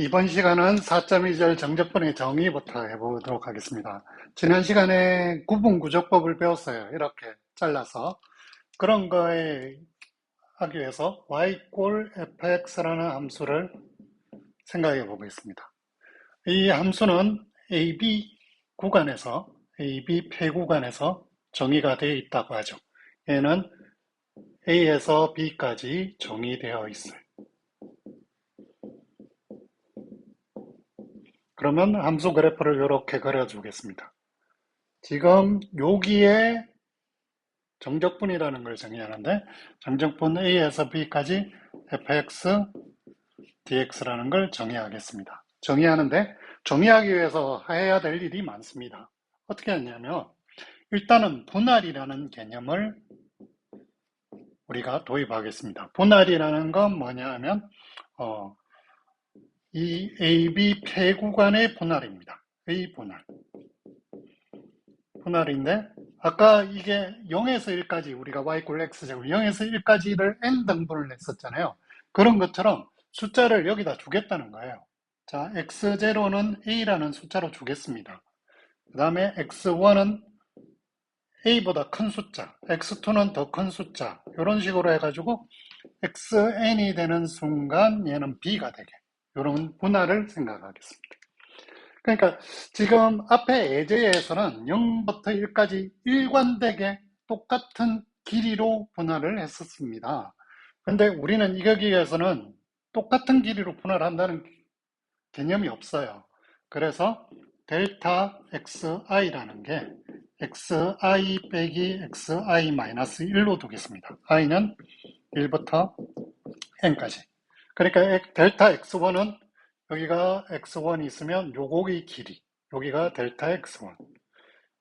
이번 시간은 4.2절 정적분의 정의부터 해보도록 하겠습니다. 지난 시간에 구분구조법을 배웠어요. 이렇게 잘라서. 그런 거에 하기 위해서 y fx라는 함수를 생각해 보겠습니다. 이 함수는 AB 구간에서, AB 폐구간에서 정의가 되어 있다고 하죠. 얘는 A에서 B까지 정의되어 있어요. 그러면 함수 그래프를 이렇게 그려주겠습니다. 지금 여기에 정적분이라는 걸 정의하는데, 정적분 A에서 B까지 fx, dx라는 걸 정의하겠습니다. 정의하기 위해서 해야 될 일이 많습니다. 어떻게 하냐면, 일단은 분할이라는 개념을 우리가 도입하겠습니다. 분할이라는 건 뭐냐 하면, 이 AB 폐구간의 분할입니다. A 분할인데, 아까 이게 0에서 1까지 우리가 y 꼴 x제곱 0에서 1까지를 n 등분을 했었잖아요. 그런 것처럼 숫자를 여기다 주겠다는 거예요. 자, x0는 a라는 숫자로 주겠습니다. 그 다음에 x1은 a보다 큰 숫자, x2는 더 큰 숫자, 이런 식으로 해가지고 xn이 되는 순간 얘는 b가 되게, 이런 분할을 생각하겠습니다. 그러니까 지금 앞에 예제에서는 0부터 1까지 일관되게 똑같은 길이로 분할을 했었습니다. 근데 우리는 이거기 위해서는 똑같은 길이로 분할한다는 개념이 없어요. 그래서 델타 xi라는 게 xi 빼기 xi 마이너스 1로 두겠습니다. i는 1부터 n까지. 그러니까 델타 x1은 여기가 x1이 있으면 요곡의 길이, 여기가 델타 x1.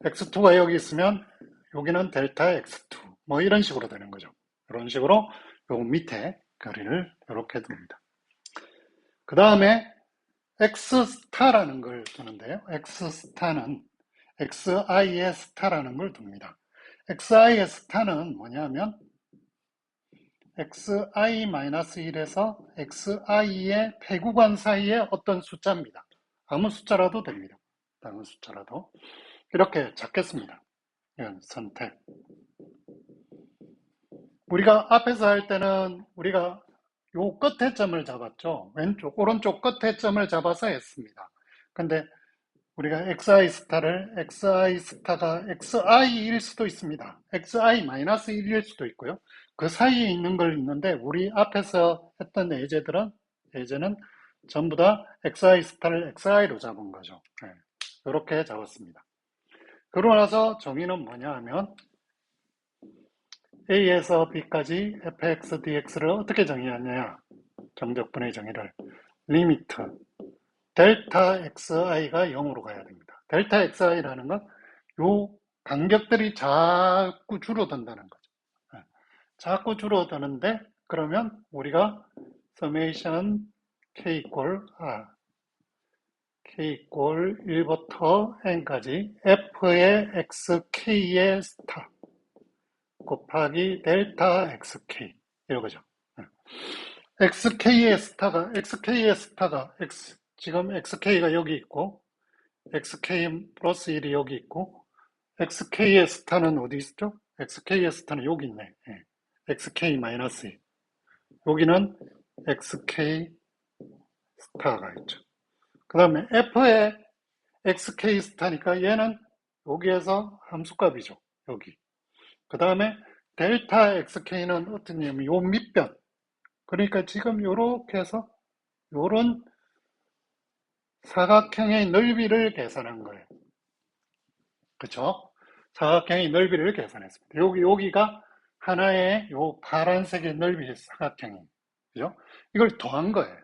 x2가 여기 있으면 여기는 델타 x2. 뭐 이런 식으로 되는 거죠. 이런 식으로 요 밑에 거리를 이렇게 둡니다. 그 다음에 x스타라는 걸 두는데요. x스타는 xi의 스타라는 걸 둡니다. xi의 스타는 뭐냐면 xi-1에서 xi의 폐구간 사이의 어떤 숫자입니다. 아무 숫자라도 됩니다. 아무 숫자라도. 이렇게 잡겠습니다. 이건 선택. 우리가 앞에서 할 때는 우리가 요 끝에 점을 잡았죠. 왼쪽, 오른쪽 끝에 점을 잡아서 했습니다. 근데 우리가 xi 스타가 xi일 수도 있습니다. xi-1일 수도 있고요. 그 사이에 있는 걸 있는데 우리 앞에서 했던 예제는 전부 다 xi 스타를 xi로 잡은 거죠. 네, 이렇게 잡았습니다. 그러고 나서 정의는 뭐냐 하면 a에서 b까지 fx dx를 어떻게 정의하냐, 정적분의 정의를 리미트 델타 xi가 0으로 가야 됩니다. 델타 xi라는 건 요 간격들이 자꾸 줄어든다는 거죠. 네, 자꾸 줄어드는데 그러면 우리가 서메이션 k 이퀄 1부터 n까지 f의 xk의 스타 곱하기 델타 xk 이거죠. xk의 스타가 지금 xk가 여기 있고 xk 플러스 1이 여기 있고 xk의 스타는 어디 있죠? xk의 스타는 여기 있네. 예. xk 마이너스 2. 여기는 xk 스타가 있죠. 그 다음에 f의 xk 스타니까 얘는 여기에서 함수값이죠. 여기. 그 다음에 델타 xk는 어떤 냐면 요 밑변. 그러니까 지금 요렇게 해서 요런 사각형의 넓이를 계산한 거예요. 그쵸? 사각형의 넓이를 계산했습니다. 여기가 하나의 요 파란색의 넓이의 사각형이에요. 그죠? 이걸 더한 거예요.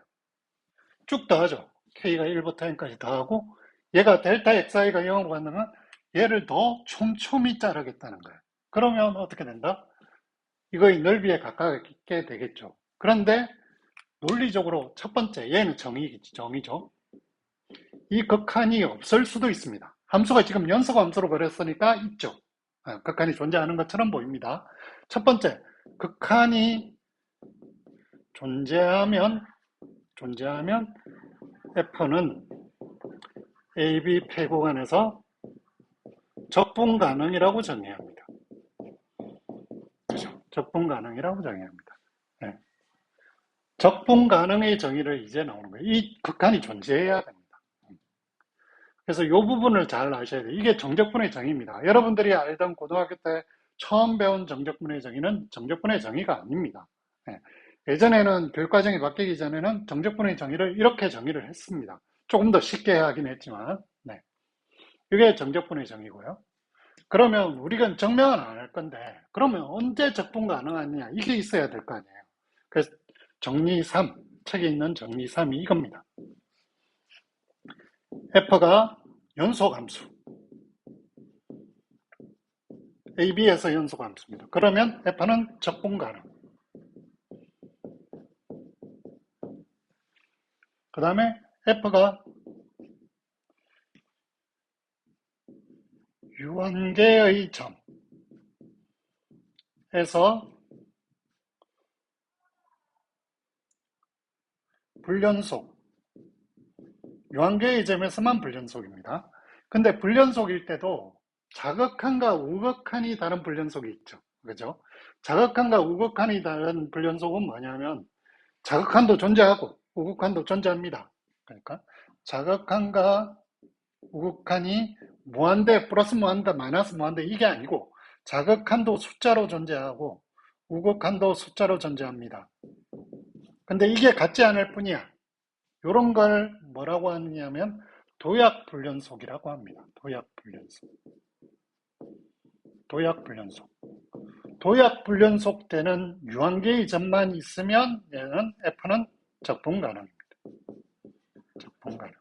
쭉 더하죠. K가 1부터 N까지 더하고, 얘가 델타 XI가 0으로 간다면 얘를 더 촘촘히 자르겠다는 거예요. 그러면 어떻게 된다? 이거의 넓이에 가깝게 되겠죠. 그런데 논리적으로 첫 번째, 얘는 정의죠. 이 극한이 없을 수도 있습니다. 함수가 지금 연속 함수로 그렸으니까 있죠. 극한이 존재하는 것처럼 보입니다. 첫 번째, 극한이 존재하면 F는 AB 폐구간에서 적분 가능이라고 정의합니다. 그죠? 적분 가능이라고 정의합니다. 네. 적분 가능의 정의를 이제 나오는 거예요. 이 극한이 존재해야 됩니다. 그래서 이 부분을 잘 아셔야 돼요. 이게 정적분의 정의입니다. 여러분들이 알던 고등학교 때 처음 배운 정적분의 정의는 정적분의 정의가 아닙니다. 네. 예전에는 교육과정이 바뀌기 전에는 정적분의 정의를 이렇게 정의를 했습니다. 조금 더 쉽게 하긴 했지만, 네. 이게 정적분의 정의고요. 그러면 우리가 증명은 안 할 건데, 그러면 언제 적분 가능하냐? 이게 있어야 될 거 아니에요. 그래서 정리 3, 책에 있는 정리 3이 이겁니다. F가 연소함수, AB에서 연소함수입니다. 그러면 F는 적분 가능. 그 다음에 F가 유한계의 점에서 불연속, 유한계의 점에서만 불연속입니다. 근데 불연속일 때도 자극한과 우극한이 다른 불연속이 있죠. 그죠? 자극한과 우극한이 다른 불연속은 뭐냐면 자극한도 존재하고 우극한도 존재합니다. 그러니까 자극한과 우극한이 무한대, 플러스 무한대, 마이너스 무한대 이게 아니고 자극한도 숫자로 존재하고 우극한도 숫자로 존재합니다. 근데 이게 같지 않을 뿐이야. 이런 걸 뭐라고 하느냐면 도약불연속이라고 합니다. 도약불연속. 도약불연속. 도약불연속 때는 유한계의 점만 있으면 얘는 F는 적분 가능입니다. 적분 가능.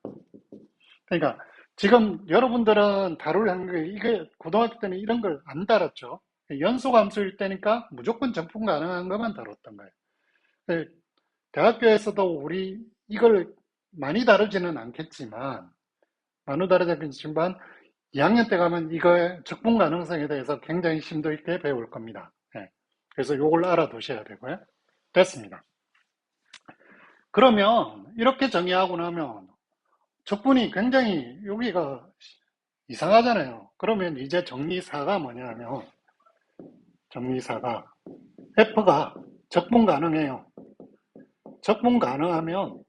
그러니까 지금 여러분들은 다룰 한게 이게 고등학교 때는 이런 걸 안 다뤘죠. 연소함수일 때니까 무조건 적분 가능한 것만 다뤘던 거예요. 대학교에서도 우리 이걸 많이 다루지는 않겠지만, 많이 다루지 않겠지만 2학년 때 가면 이거의 적분 가능성에 대해서 굉장히 심도 있게 배울 겁니다. 네. 그래서 이걸 알아두셔야 되고요. 됐습니다. 그러면 이렇게 정의하고 나면 적분이 굉장히 여기가 이상하잖아요. 그러면 이제 정리사가 뭐냐면 정리사가 F가 적분 가능해요. 적분 가능하면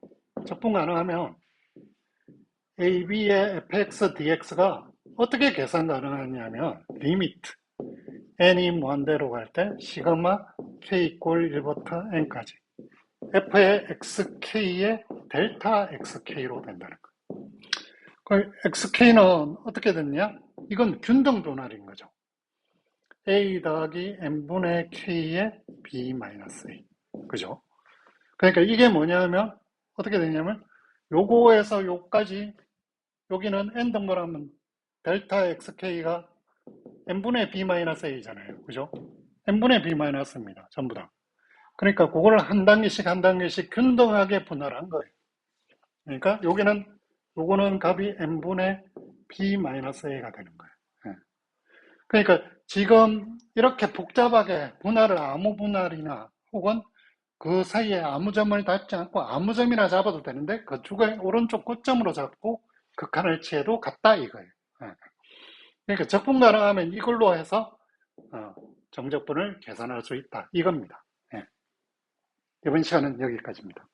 AB의 fx dx가 어떻게 계산 가능하냐면 리미트 n이 무한대로 갈 때 시그마 k 이퀄 1부터 n까지 f의 xk의 델타 xk로 된다는 거예요. 그 xk는 어떻게 됐냐? 이건 균등 도날인 거죠. a 더하기 n분의 k의 b-a. 그죠? 그러니까 이게 뭐냐면 어떻게 되냐면 요거에서 요까지 여기는 n등분하면 델타 xk가 n분의 b-a잖아요. 그죠? n분의 b-입니다. 전부 다. 그러니까 그걸 한 단계씩 균등하게 분할한 거예요. 그러니까 요거는 값이 n분의 b-a가 되는 거예요. 예. 그러니까 지금 이렇게 복잡하게 분할을 아무 분할이나 혹은 그 사이에 아무 점을 닿지 않고 아무 점이나 잡아도 되는데 그쪽에 오른쪽 끝점으로 잡고 극한을 취해도 같다 이거예요. 예. 그러니까 적분 가능하면 이걸로 해서 정적분을 계산할 수 있다 이겁니다. 예. 이번 시간은 여기까지입니다.